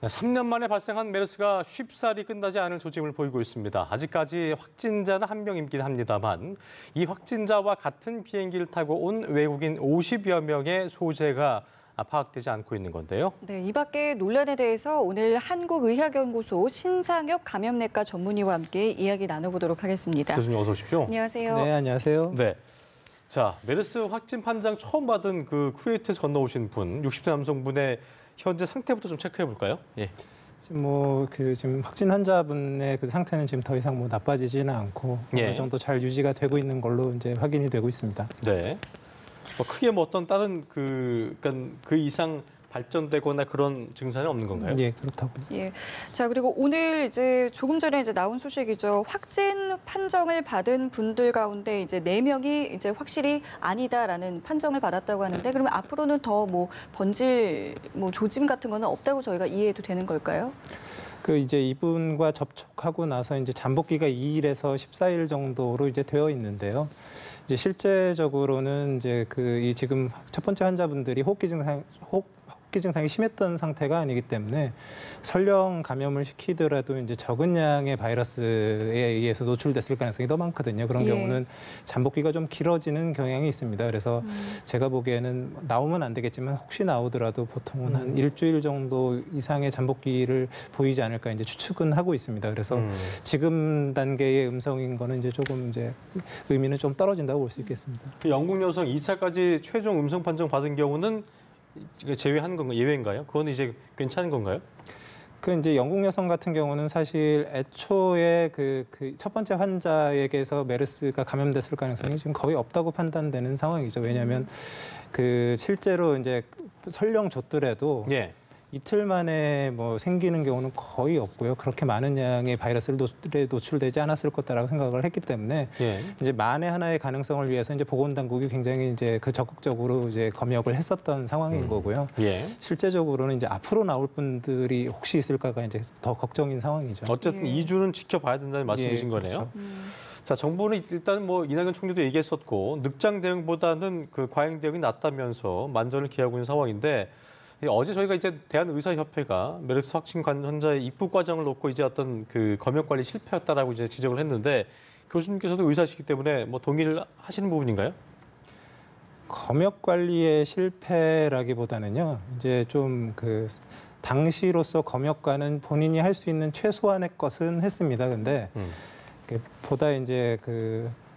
3년 만에 발생한 메르스가 쉽사리 끝나지 않을 조짐을 보이고 있습니다. 아직까지 확진자는 한 명이긴 합니다만 이 확진자와 같은 비행기를 타고 온 외국인 50여 명의 소재가 파악되지 않고 있는 건데요. 네, 이 밖에 논란에 대해서 오늘 한국의학연구소 신상엽 감염내과 전문의와 함께 이야기 나눠보도록 하겠습니다. 교수님 어서 오십시오. 안녕하세요. 네, 안녕하세요. 네. 자, 메르스 확진 판정 처음 받은 그 쿠웨이트에서 건너오신 분, 60대 남성분의 현재 상태부터 좀 체크해 볼까요? 예. 지금 확진 환자분의 그 상태는 지금 더 이상 나빠지지는 않고 예. 어느 정도 잘 유지가 되고 있는 걸로 이제 확인이 되고 있습니다. 네. 크게 어떤 다른 그러니까 그 이상 발전되거나 그런 증상은 없는 건가요? 예, 그렇다고. 예. 자, 그리고 오늘 조금 전에 나온 소식이죠. 확진 판정을 받은 분들 가운데 4명이 확실히 아니다라는 판정을 받았다고 하는데 그러면 앞으로는 더 번질 조짐 같은 거는 없다고 저희가 이해해도 되는 걸까요? 이분과 접촉하고 나서 잠복기가 2일에서 14일 정도로 되어 있는데요. 실제적으로는 이 지금 첫 번째 환자분들이 호흡기 증상이 심했던 상태가 아니기 때문에 설령 감염을 시키더라도 적은 양의 바이러스에 의해서 노출됐을 가능성이 더 많거든요. 그런 경우는 잠복기가 좀 길어지는 경향이 있습니다. 그래서 제가 보기에는 나오면 안 되겠지만 혹시 나오더라도 보통은 한 일주일 정도 이상의 잠복기를 보이지 않을까 추측은 하고 있습니다. 그래서 지금 단계의 음성인 거는 조금 의미는 좀 떨어진다고 볼 수 있겠습니다. 그 영국 여성 2차까지 최종 음성 판정 받은 경우는 제외한 건가요? 예외인가요? 그건 괜찮은 건가요? 영국 여성 같은 경우는 사실 애초에 그 첫 번째 환자에게서 메르스가 감염됐을 가능성이 지금 거의 없다고 판단되는 상황이죠. 왜냐하면 실제로 설령 줬더라도 이틀 만에 생기는 경우는 거의 없고요. 그렇게 많은 양의 바이러스를 노출되지 않았을 거다라고 생각을 했기 때문에 만에 하나의 가능성을 위해서 보건당국이 굉장히 적극적으로 검역을 했었던 상황인 거고요. 실제적으로는 앞으로 나올 분들이 혹시 있을까가 더 걱정인 상황이죠. 어쨌든 2주는 지켜봐야 된다는 말씀이신 거네요. 그렇죠. 자, 정부는 일단 이낙연 총리도 얘기했었고 늑장 대응보다는 그 과잉 대응이 낫다면서 만전을 기하고 있는 상황인데. 어제 저희가 대한의사협회가 메르스 확진 환자의 입국 과정을 놓고 어떤 그 검역 관리 실패였다라고 지적을 했는데 교수님께서도 의사시기 때문에 동의를 하시는 부분인가요? 검역 관리의 실패라기보다는요. 당시로서 검역관은 본인이 할 수 있는 최소한의 것은 했습니다. 근데 보다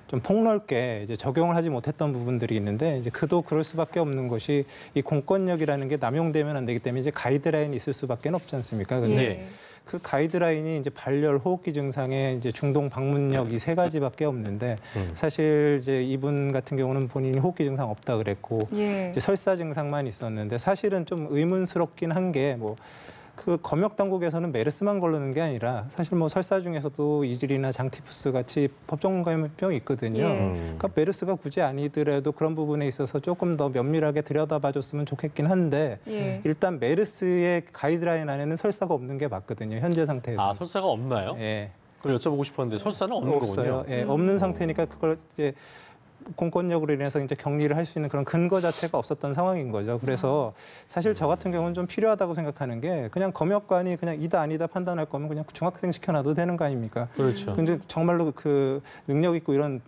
좀 폭넓게 적용을 하지 못했던 부분들이 있는데 그도 그럴 수밖에 없는 것이 이 공권력이라는 게 남용되면 안 되기 때문에 가이드라인이 있을 수밖에 없지 않습니까? 근데 그 가이드라인이 발열, 호흡기 증상에 중동 방문력 이 3가지밖에 없는데 사실 이분 같은 경우는 본인이 호흡기 증상 없다 그랬고 설사 증상만 있었는데 사실은 좀 의문스럽긴 한 게 그 검역 당국에서는 메르스만 걸르는 게 아니라 사실 설사 중에서도 이질이나 장티푸스 같이 법정 감염병이 있거든요. 그러니까 메르스가 굳이 아니더라도 그런 부분에 있어서 조금 더 면밀하게 들여다봐줬으면 좋겠긴 한데 일단 메르스의 가이드라인 안에는 설사가 없는 게 맞거든요. 현재 상태에서. 아, 설사가 없나요? 예. 그걸 여쭤보고 싶었는데 설사는 없는 없어요. 거군요. 예, 없는 상태니까 그걸 공권력으로 인해서 격리를 할 수 있는 그런 근거 자체가 없었던 상황인 거죠. 그래서 사실 저 같은 경우는 좀 필요하다고 생각하는 게 그냥 검역관이 그냥 이다 아니다 판단할 거면 그냥 중학생 시켜놔도 되는 거 아닙니까? 그렇죠. 근데 정말로 능력 있고 이런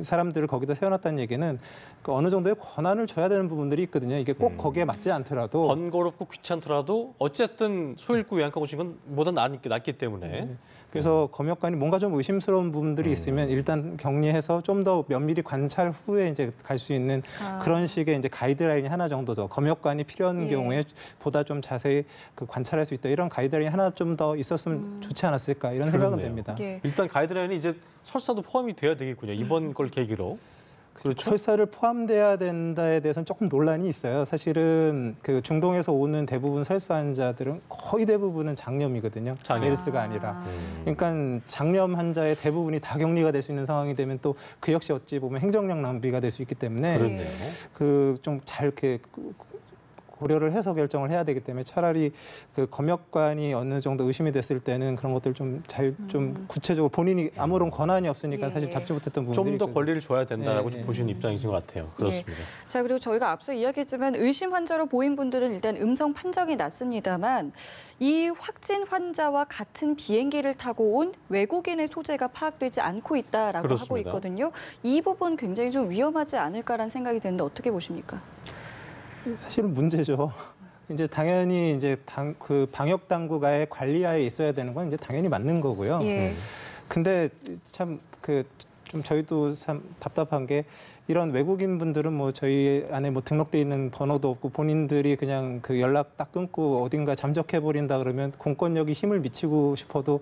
사람들을 거기다 세워놨다는 얘기는 어느 정도의 권한을 줘야 되는 부분들이 있거든요. 이게 꼭 거기에 맞지 않더라도 번거롭고 귀찮더라도 어쨌든 소일구 외양간 오신 건 보다 낫기 때문에. 그래서 검역관이 뭔가 좀 의심스러운 부분들이 있으면 일단 격리해서 좀 더 면밀히 관찰 후에 갈 수 있는 그런 식의 가이드라인이 하나 정도 더 검역관이 필요한 경우에 보다 좀 자세히 관찰할 수 있다 이런 가이드라인이 하나 좀 더 있었으면 좋지 않았을까 이런 생각은 됩니다. 일단 가이드라인이 설사도 포함이 돼야 되겠군요. 이번 걸 계기로. 그렇죠. 설사를 포함돼야 된다에 대해서는 조금 논란이 있어요. 사실은 중동에서 오는 대부분 설사 환자들은 거의 대부분은 장염이거든요. 메르스가 아니라. 그러니까 장염 환자의 대부분이 다 격리가 될 수 있는 상황이 되면 또 그 역시 어찌 보면 행정력 낭비가 될 수 있기 때문에 좀 잘 고려를 해서 결정을 해야 되기 때문에 차라리 그 검역관이 어느 정도 의심이 됐을 때는 그런 것들 좀 구체적으로 본인이 아무런 권한이 없으니까 예, 사실 예. 잡지 못했던 부분들이 좀 더 있거든요. 권리를 줘야 된다라고 예, 좀 예. 보시는 입장이신 것 같아요. 그렇습니다. 자, 그리고 저희가 앞서 이야기했지만 의심 환자로 보인 분들은 일단 음성 판정이 났습니다만 이 확진 환자와 같은 비행기를 타고 온 외국인의 소재가 파악되지 않고 있다라고 하고 그렇습니다. 있거든요. 이 부분 굉장히 좀 위험하지 않을까라는 생각이 드는데 어떻게 보십니까? 사실은 문제죠. 이제 당연히 이제 그 방역 당국의 관리하에 있어야 되는 건 이제 당연히 맞는 거고요. 예. 근데 참 좀 저희도 참 답답한 게 이런 외국인 분들은 뭐 저희 안에 뭐 등록돼 있는 번호도 없고 본인들이 그냥 그 연락 딱 끊고 어딘가 잠적해 버린다 그러면 공권력이 힘을 미치고 싶어도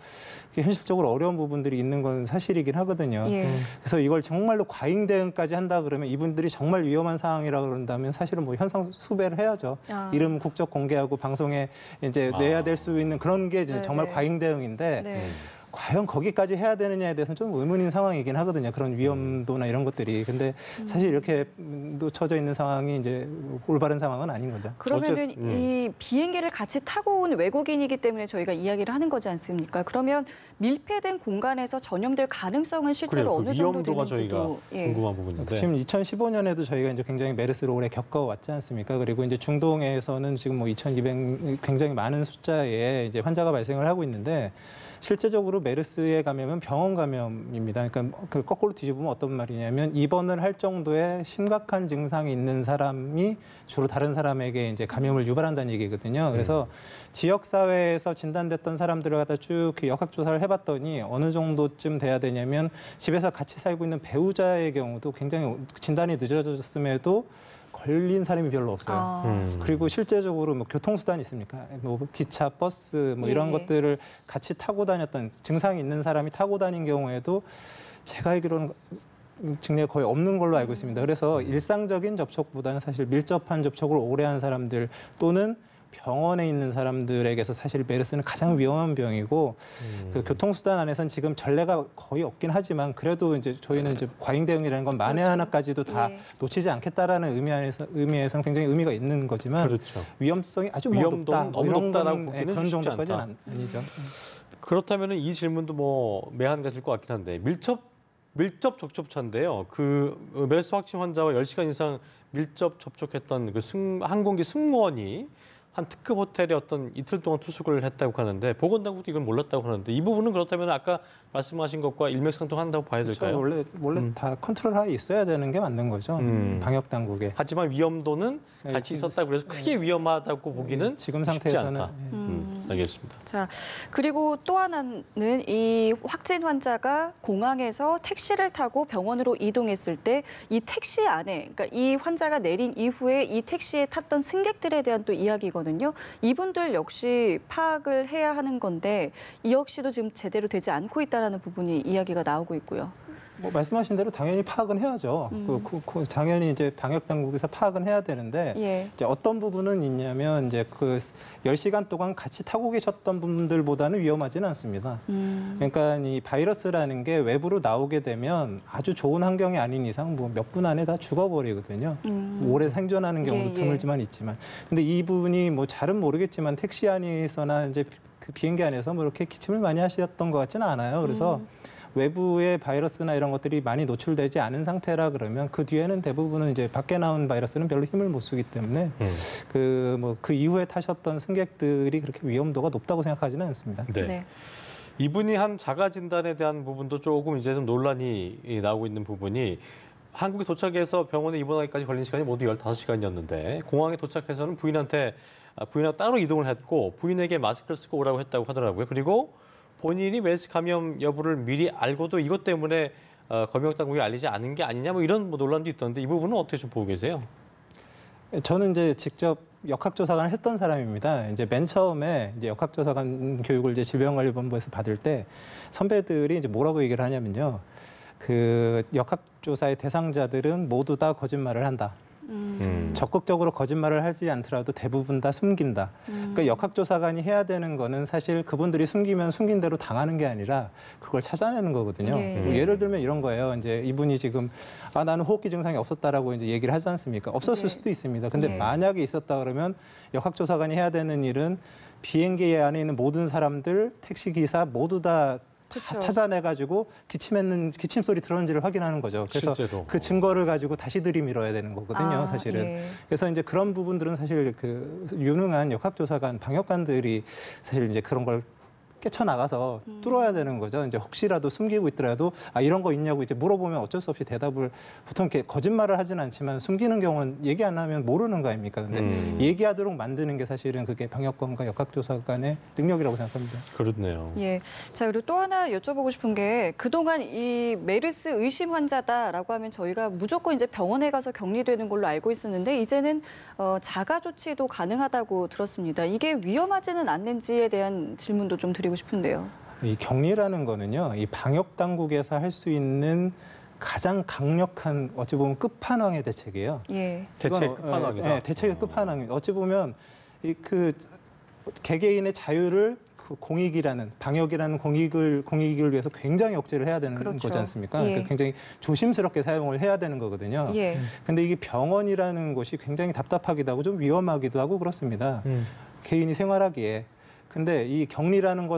그게 현실적으로 어려운 부분들이 있는 건 사실이긴 하거든요. 예. 그래서 이걸 정말로 과잉 대응까지 한다 그러면 이분들이 정말 위험한 상황이라 그런다면 사실은 뭐 현상 수배를 해야죠. 아. 이름 국적 공개하고 방송에 이제 내야 될 수 있는 그런 게 이제 네네. 정말 과잉 대응인데 네. 과연 거기까지 해야 되느냐에 대해서는 좀 의문인 상황이긴 하거든요. 그런 위험도나 이런 것들이. 근데 사실 이렇게 놓쳐져 있는 상황이 이제 올바른 상황은 아닌 거죠. 그러면은 어째- 이 비행기를 같이 타고 온 외국인이기 때문에 저희가 이야기를 하는 거지 않습니까? 그러면 밀폐된 공간에서 전염될 가능성은 실제로 그래요. 그 어느 정도 위험도가 되는지도 저희가 궁금한 부분인데. 지금 2015년에도 저희가 이제 굉장히 메르스를 오래 겪어왔지 않습니까? 그리고 이제 중동에서는 지금 뭐 2,200 굉장히 많은 숫자의 이제 환자가 발생을 하고 있는데 실제적으로 메르스의 감염은 병원 감염입니다. 그러니까 그 거꾸로 뒤집으면 어떤 말이냐면 입원을 할 정도의 심각한 증상이 있는 사람이 주로 다른 사람에게 이제 감염을 유발한다는 얘기거든요. 그래서 지역 사회에서 진단됐던 사람들을 갖다 쭉 그 역학 조사를 해봤더니 어느 정도쯤 돼야 되냐면 집에서 같이 살고 있는 배우자의 경우도 굉장히 진단이 늦어졌음에도 걸린 사람이 별로 없어요. 아. 그리고 실제적으로 뭐 교통수단이 있습니까? 뭐 기차, 버스 뭐 이런 예. 것들을 같이 타고 다녔던 증상이 있는 사람이 타고 다닌 경우에도 제가 알기로는 증례가 거의 없는 걸로 알고 있습니다. 그래서 일상적인 접촉보다는 사실 밀접한 접촉을 오래 한 사람들 또는 병원에 있는 사람들에게서 사실 메르스는 가장 위험한 병이고 그 교통수단 안에서는 지금 전례가 거의 없긴 하지만 그래도 이제 저희는 이제 과잉 대응이라는 건 만에 그렇죠. 하나까지도 다 예. 놓치지 않겠다라는 의미에서는 굉장히 의미가 있는 거지만 그렇죠. 위험성이 아주 위험도는 높다. 뭐 너무 이런 높다라고 건, 보기는 그런 쉽지 정도까지는 않다. 아니죠. 그렇다면 이 질문도 뭐 매한 가지일 것 같긴 한데 밀접 접촉자인데요. 그 메르스 확진 환자와 10시간 이상 밀접 접촉했던 그 항공기 승무원이 한 특급 호텔에 어떤 이틀 동안 투숙을 했다고 하는데 보건당국도 이걸 몰랐다고 하는데 이 부분은 그렇다면 아까 말씀하신 것과 일맥상통한다고 봐야 될까요? 원래 다 컨트롤하에 있어야 되는 게 맞는 거죠. 방역 당국에. 하지만 위험도는 네, 같이 있었다고 그래서 크게 위험하다고 보기는 지금 쉽지 상태에서는 않다. 알겠습니다. 자, 그리고 또 하나는 이 확진 환자가 공항에서 택시를 타고 병원으로 이동했을 때 이 택시 안에, 그러니까 이 환자가 내린 이후에 이 택시에 탔던 승객들에 대한 또 이야기거든요. 이분들 역시 파악을 해야 하는 건데 이 역시도 지금 제대로 되지 않고 있다는 부분이 이야기가 나오고 있고요. 뭐 말씀하신 대로 당연히 파악은 해야죠. 당연히 이제 방역 당국에서 파악은 해야 되는데 예. 이제 어떤 부분은 있냐면 이제 그 10시간 동안 같이 타고 계셨던 분들보다는 위험하지는 않습니다. 그러니까 이 바이러스라는 게 외부로 나오게 되면 아주 좋은 환경이 아닌 이상 뭐 몇 분 안에 다 죽어버리거든요. 오래 생존하는 경우도 예, 예. 드물지만 있지만. 근데 이분이 뭐 잘은 모르겠지만 택시 안에서나 이제 그 비행기 안에서 뭐 이렇게 기침을 많이 하셨던 것 같지는 않아요. 그래서 외부의 바이러스나 이런 것들이 많이 노출되지 않은 상태라 그러면 그 뒤에는 대부분은 이제 밖에 나온 바이러스는 별로 힘을 못 쓰기 때문에 그 이후에 타셨던 승객들이 그렇게 위험도가 높다고 생각하지는 않습니다. 네. 네. 이분이 한 자가 진단에 대한 부분도 조금 이제 좀 논란이 나오고 있는 부분이 한국에 도착해서 병원에 입원하기까지 걸린 시간이 모두 15시간이었는데 공항에 도착해서는 부인하고 따로 이동을 했고 부인에게 마스크를 쓰고 오라고 했다고 하더라고요. 그리고 본인이 메르스 감염 여부를 미리 알고도 이것 때문에 검역 당국이 알리지 않은 게 아니냐 뭐 이런 뭐 논란도 있던데 이 부분은 어떻게 좀 보고 계세요? 저는 이제 직접 역학조사관을 했던 사람입니다. 이제 맨 처음에 이제 역학조사관 교육을 이제 질병관리본부에서 받을 때 선배들이 이제 뭐라고 얘기를 하냐면요. 그 역학조사의 대상자들은 모두 다 거짓말을 한다. 적극적으로 거짓말을 하지 않더라도 대부분 다 숨긴다. 그러니까 역학조사관이 해야 되는 거는 사실 그분들이 숨기면 숨긴 대로 당하는 게 아니라 그걸 찾아내는 거거든요. 예. 뭐 예를 들면 이런 거예요. 이제 이분이 지금 나는 호흡기 증상이 없었다라고 이제 얘기를 하지 않습니까? 없었을 예. 수도 있습니다. 근데 예. 만약에 있었다 그러면 역학조사관이 해야 되는 일은 비행기 안에 있는 모든 사람들, 택시기사 모두 다 그쵸. 찾아내가지고 기침 소리 들었는지를 확인하는 거죠. 그래서 실제로. 그 증거를 가지고 다시 들이밀어야 되는 거거든요, 사실은. 예. 그래서 이제 그런 부분들은 사실 그 유능한 역학조사관, 방역관들이 사실 이제 그런 걸 깨쳐나가서 뚫어야 되는 거죠. 이제 혹시라도 숨기고 있더라도 이런 거 있냐고 이제 물어보면 어쩔 수 없이 대답을 보통 이렇게 거짓말을 하진 않지만 숨기는 경우는 얘기 안 하면 모르는 거 아닙니까? 근데 얘기하도록 만드는 게 사실은 그게 방역관과 역학조사관의 능력이라고 생각합니다. 그렇네요. 예. 자, 그리고 또 하나 여쭤보고 싶은 게 그동안 이 메르스 의심 환자다라고 하면 저희가 무조건 이제 병원에 가서 격리되는 걸로 알고 있었는데 이제는 자가 조치도 가능하다고 들었습니다. 이게 위험하지는 않는지에 대한 질문도 좀 드리고 싶은데요. 이 격리라는 거는요, 이 방역 당국에서 할 수 있는 가장 강력한 어찌 보면 끝판왕의 대책이에요. 예. 대책 끝판왕이다. 네, 대책의 끝판왕. 어찌 보면 이 그 개개인의 자유를 그 공익이라는 방역이라는 공익을 위해서 굉장히 억제를 해야 되는 그렇죠. 거지 않습니까? 예. 그러니까 굉장히 조심스럽게 사용을 해야 되는 거거든요. 예. 근데 이게 병원이라는 곳이 굉장히 답답하기도 하고 좀 위험하기도 하고 그렇습니다. 개인이 생활하기에. 근데 이 격리라는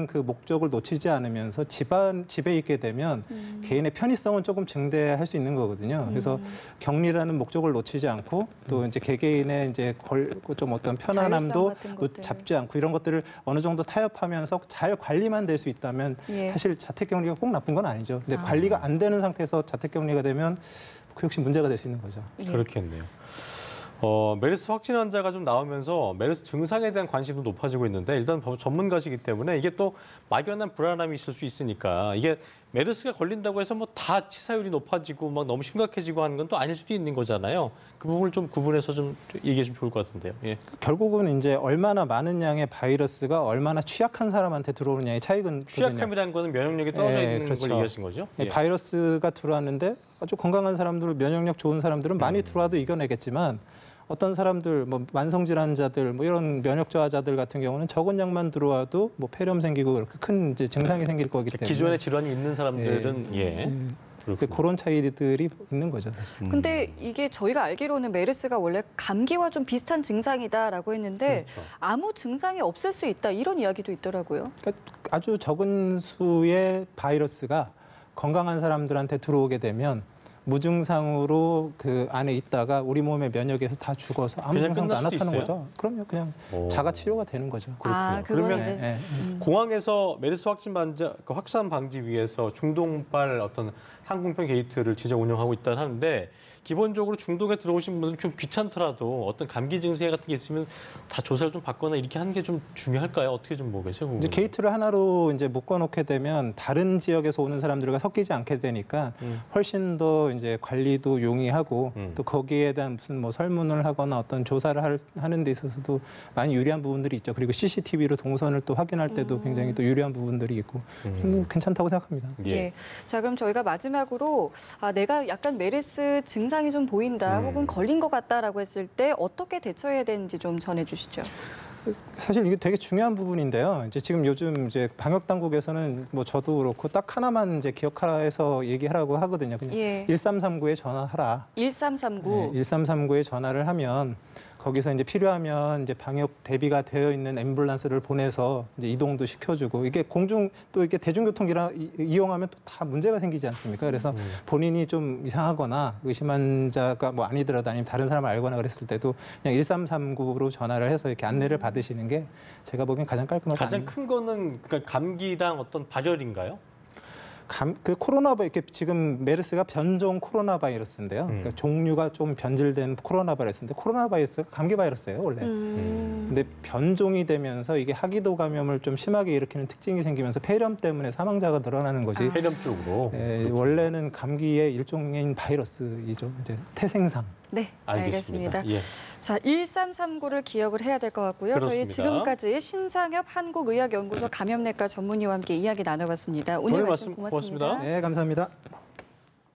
그 목적을 놓치지 않으면서 집에 있게 되면 개인의 편의성은 조금 증대할 수 있는 거거든요. 그래서 격리라는 목적을 놓치지 않고 또 이제 개개인의 이제 좀 어떤 편안함도 자율성 같은 것들. 잡지 않고 이런 것들을 어느 정도 타협하면서 잘 관리만 될 수 있다면 예. 사실 자택격리가 꼭 나쁜 건 아니죠. 근데 관리가 안 되는 상태에서 자택격리가 되면 그 역시 문제가 될 수 있는 거죠. 예. 그렇겠네요. 메르스 확진 환자가 좀 나오면서 메르스 증상에 대한 관심도 높아지고 있는데 일단 전문가시기 때문에 이게 또 막연한 불안함이 있을 수 있으니까 이게 메르스가 걸린다고 해서 뭐 다 치사율이 높아지고 막 너무 심각해지고 하는 건 또 아닐 수도 있는 거잖아요. 그 부분을 좀 구분해서 좀 얘기해 주면 좋을 것 같은데요. 예. 결국은 이제 얼마나 많은 양의 바이러스가 얼마나 취약한 사람한테 들어오느냐의 차이거든요. 취약함이라는 거는 면역력이 떨어져 예, 있는 그렇죠. 걸 얘기하신 거죠? 예. 바이러스가 들어왔는데 아주 건강한 사람들, 면역력 좋은 사람들은 많이 들어와도 이겨내겠지만 어떤 사람들, 뭐 만성질환자들, 뭐 이런 면역 저하자들 같은 경우는 적은 양만 들어와도 뭐 폐렴 생기고 그렇게 큰 이제 증상이 생길 거기 때문에 기존에 질환이 있는 사람들은 그런 차이들이 있는 거죠. 사실. 근데 이게 저희가 알기로는 메르스가 원래 감기와 좀 비슷한 증상이다라고 했는데 그렇죠. 아무 증상이 없을 수 있다 이런 이야기도 있더라고요. 그러니까 아주 적은 수의 바이러스가 건강한 사람들한테 들어오게 되면 무증상으로 그 안에 있다가 우리 몸의 면역에서 다 죽어서 아무 그냥 증상도 끝날 안 수도 나타나는 있어요? 거죠. 그럼요. 그냥 오. 자가 치료가 되는 거죠. 아, 그렇군요. 그건 그러면 이제 공항에서 메르스 확진 환자 확산 방지 위해서 중동발 어떤 항공편 게이트를 지정 운영하고 있다는 하는데 기본적으로 중동에 들어오신 분들은 좀 귀찮더라도 어떤 감기 증세 같은 게 있으면 다 조사를 좀 받거나 이렇게 하는 게 좀 중요할까요? 어떻게 좀 보세요? 이제 게이트를 하나로 이제 묶어놓게 되면 다른 지역에서 오는 사람들과 섞이지 않게 되니까 훨씬 더 이제 관리도 용이하고 또 거기에 대한 무슨 뭐 설문을 하거나 어떤 조사를 하는 데 있어서도 많이 유리한 부분들이 있죠. 그리고 CCTV로 동선을 또 확인할 때도 굉장히 또 유리한 부분들이 있고 괜찮다고 생각합니다. 예. 자, 그럼 저희가 마지막으로 내가 약간 메르스 증상이 좀 보인다 혹은 걸린 것 같다라고 했을 때 어떻게 대처해야 되는지 좀 전해주시죠. 사실 이게 되게 중요한 부분인데요. 이제 지금 요즘 이제 방역 당국에서는 뭐 저도 그렇고 딱 하나만 이제 기억하라해서 얘기하라고 하거든요. 그냥 예. 1339에 전화하라. 1339. 1339에 전화를 하면 거기서 이제 필요하면 이제 방역 대비가 되어 있는 앰뷸런스를 보내서 이제 이동도 시켜주고 이게 공중 또 이게 대중교통 이용하면 또 다 문제가 생기지 않습니까? 그래서 본인이 좀 이상하거나 의심한 자가 뭐 아니더라도 아니면 다른 사람을 알거나 그랬을 때도 그냥 1339로 전화를 해서 이렇게 안내를 받으시는 게 제가 보기엔 가장 깔끔하고 가장 큰 거는 그러니까 감기랑 어떤 발열인가요? 그 코로나 이렇게 지금 메르스가 변종 코로나 바이러스인데요. 그러니까 종류가 좀 변질된 코로나 바이러스인데 코로나 바이러스가 감기 바이러스예요, 원래. 근데 변종이 되면서 이게 하기도 감염을 좀 심하게 일으키는 특징이 생기면서 폐렴 때문에 사망자가 늘어나는 거지. 폐렴 쪽으로. 원래는 감기의 일종인 바이러스이죠. 이제 태생상. 네, 알겠습니다. 예. 자, 1339를 기억을 해야 될 것 같고요. 그렇습니다. 저희 지금까지 신상엽 한국의학연구소 감염내과 전문의와 함께 이야기 나눠봤습니다. 오늘 말씀 고맙습니다. 네, 감사합니다.